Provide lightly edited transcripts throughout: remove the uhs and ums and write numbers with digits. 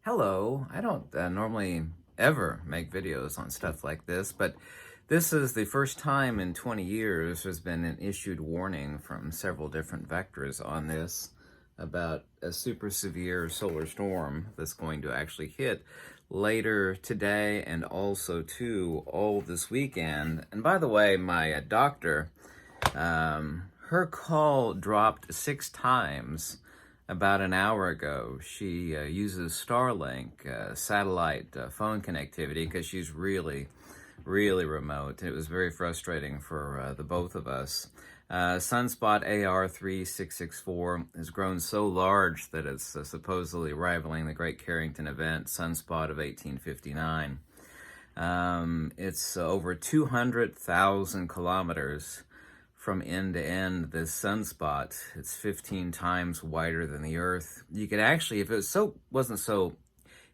Hello, I don't normally ever make videos on stuff like this, but this is the first time in 20 years there's been an issued warning from several different vectors on this about a super severe solar storm that's going to actually hit later today and also too all this weekend. And by the way, my doctor, her call dropped 6 times about an hour ago. She uses Starlink satellite phone connectivity because she's really remote. It was very frustrating for the both of us. Sunspot AR3664 has grown so large that it's supposedly rivaling the Great Carrington Event Sunspot of 1859. It's over 200,000 kilometers from end to end. This sunspot, it's 15 times wider than the Earth. You could actually, if it wasn't so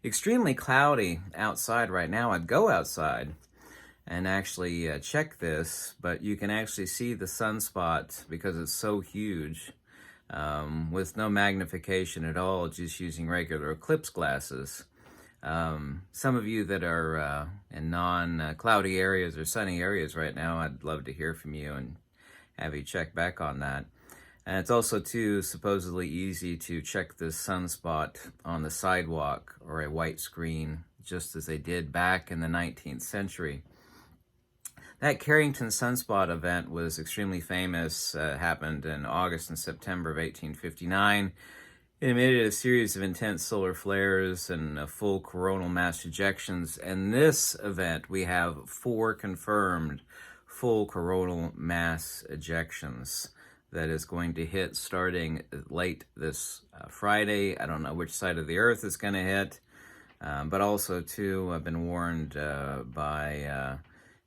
extremely cloudy outside right now, I'd go outside and actually check this, but you can actually see the sunspot because it's so huge with no magnification at all, just using regular eclipse glasses. Some of you that are in non-cloudy areas or sunny areas right now, I'd love to hear from you and have you check back on that. And it's also, too, supposedly easy to check this sunspot on the sidewalk or a white screen, just as they did back in the 19th century. That Carrington sunspot event was extremely famous, happened in August and September of 1859. It emitted a series of intense solar flares and full coronal mass ejections. And this event, we have 4 confirmed full coronal mass ejections that is going to hit starting late this Friday. I don't know which side of the Earth it's going to hit, but also, too, I've been warned by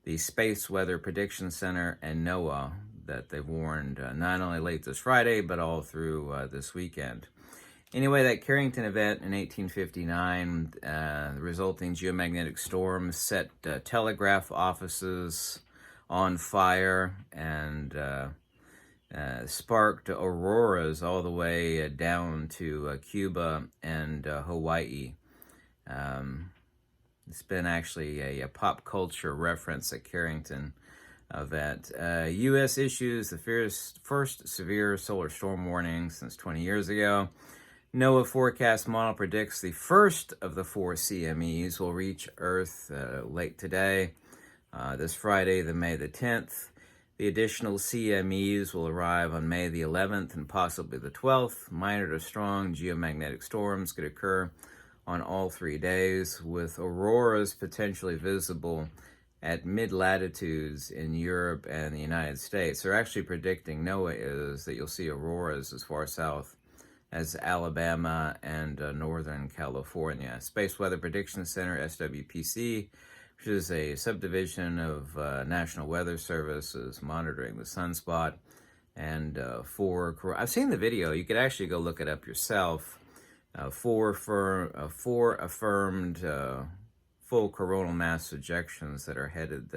the Space Weather Prediction Center and NOAA that they've warned not only late this Friday, but all through this weekend. Anyway, that Carrington event in 1859, the resulting geomagnetic storm set telegraph offices on fire and sparked auroras all the way down to Cuba and Hawaii. It's been actually a pop culture reference at Carrington event. U.S. issues the first severe solar storm warning since 20 years ago. NOAA forecast model predicts the first of the 4 CMEs will reach Earth late today, this Friday, May the 10th. The additional CMEs will arrive on May the 11th and possibly the 12th. Minor to strong geomagnetic storms could occur on all 3 days, with auroras potentially visible at mid-latitudes in Europe and the United States. They're actually predicting, NOAA is, that you'll see auroras as far south as Alabama and Northern California. Space Weather Prediction Center, SWPC, which is a subdivision of National Weather Service, is monitoring the sunspot. And I've seen the video. You could actually go look it up yourself. 4 affirmed full coronal mass ejections that are headed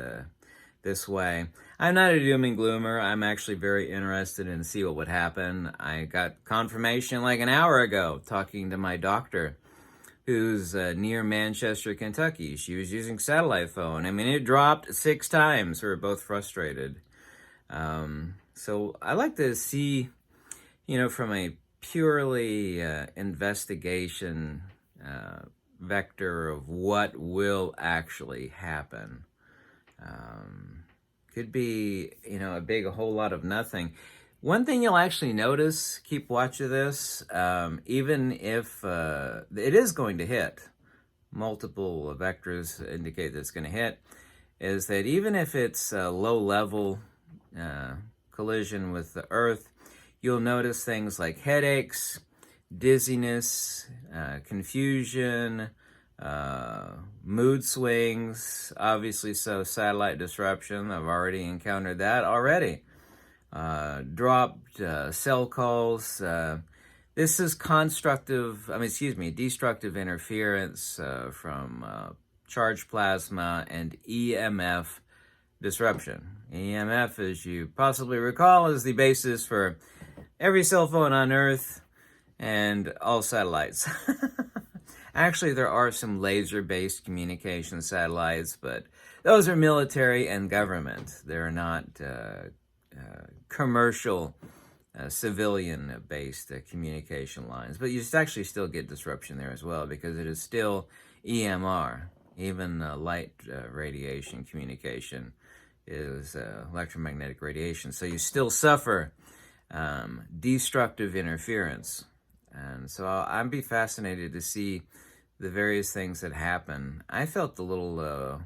this way. I'm not a doom and gloomer. I'm actually very interested in see what would happen. I got confirmation like an hour ago talking to my doctor, who's near Manchester, Kentucky. She was using satellite phone. I mean, it dropped 6 times. We were both frustrated. So I like to see, from a purely investigation vector of what will actually happen. Could be, a whole lot of nothing. One thing you'll actually notice, keep watch of this, even if it is going to hit, multiple vectors indicate that it's going to hit, is that even if it's a low-level collision with the Earth, you'll notice things like headaches, dizziness, confusion, mood swings, obviously, so satellite disruption. I've already encountered that already. Dropped cell calls. This is destructive interference from charged plasma and EMF disruption. EMF, as you possibly recall, is the basis for every cell phone on Earth and all satellites. Actually, there are some laser-based communication satellites, but those are military and government. They're not commercial, civilian-based communication lines. But you actually still get disruption there as well, because it is still EMR. Even light radiation communication is electromagnetic radiation. So you still suffer destructive interference. And so I'd be fascinated to see the various things that happen. I felt a little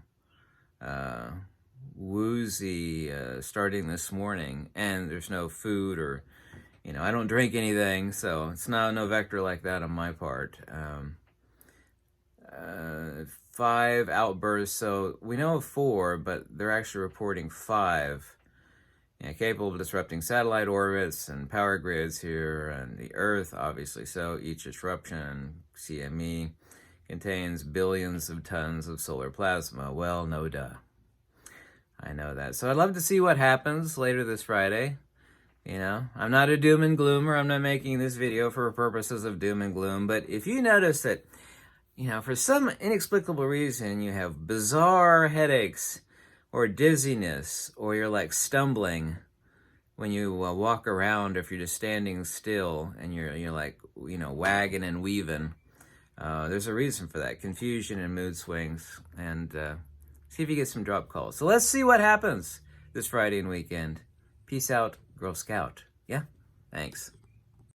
woozy starting this morning, and there's no food or, I don't drink anything, so it's no vector like that on my part. 5 outbursts, so we know of 4, but they're actually reporting 5. Capable of disrupting satellite orbits and power grids here and the Earth, obviously. So each disruption, CME, contains billions of tons of solar plasma. Well, no duh. I know that. So I'd love to see what happens later this Friday. I'm not a doom and gloomer. I'm not making this video for purposes of doom and gloom. But if you notice that, for some inexplicable reason, you have bizarre headaches or dizziness, or you're like stumbling when you walk around, if you're just standing still and you're like, wagging and weaving, there's a reason for that. Confusion and mood swings. And see if you get some drop calls. So let's see what happens this Friday and weekend. Peace out, Girl Scout. Yeah? Thanks.